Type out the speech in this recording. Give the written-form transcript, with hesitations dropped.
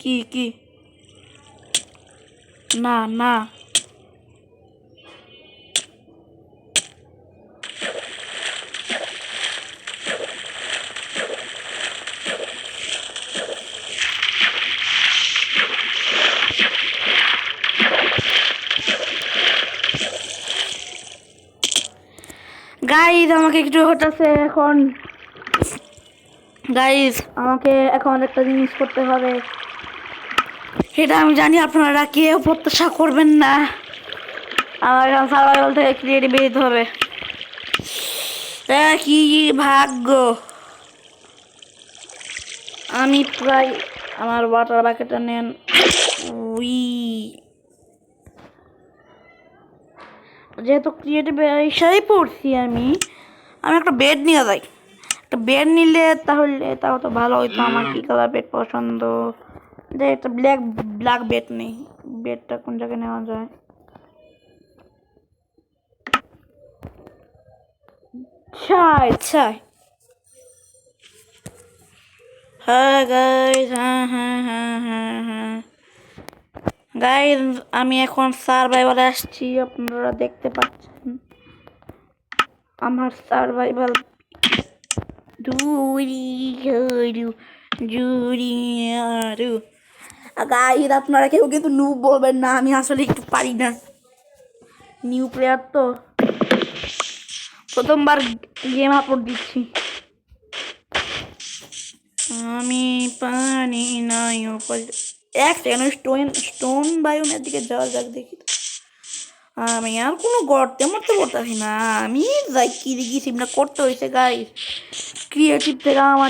কি কি না না গাইজ আমাকে একটু হঠাৎ এখন গাইজ আমাকে এখন একটা জিনিস করতে হবে। সেটা আমি জানি আপনারা কেউ প্রত্যাশা করবেন না। আমার এখন সার্ভাইভাল থেকে ক্রিয়েটিভ বেরোতে হবে। কি ভাগ্য, আমি প্রায় আমার ওয়াটার বাকেটটা নেন। উই যেহেতু ক্রিয়েটিভ এসেই পড়ছি আমি একটা বেড নিয়ে যাই। একটা বেড নিলে তাও তো ভালো হইতো। আমার কি কালার বেড পছন্দ? যে একটা ব্ল্যাক বেড নেই। বেডটা কোন জায়গায় নেওয়া যায়? ছাই হ্যাঁ গাইজ, হ্যাঁ গাইজ, আমি এখন সার্ভাইভালে আসছি। আপনারা দেখতে পাচ্ছেন আমার সার্ভাইভাল। গাইজ আপনারা কেউ কিন্তু নুব বলবেন না, আমি আসলে একটু পারি না। নিউ প্লেয়ার তো, প্রথমবার গেম আপলোড দিচ্ছি। আমি পানি নাই এক সেকেন্ড, স্টোন বায়োমের দিকে যাওয়া যাক, দেখি তো। আমি আর কোনো গর্তে মরতে পড়তেছি না। আমি যাই কি দেখি করতে হয়েছে গাইজ ক্রিয়েটিভ থেকে আমার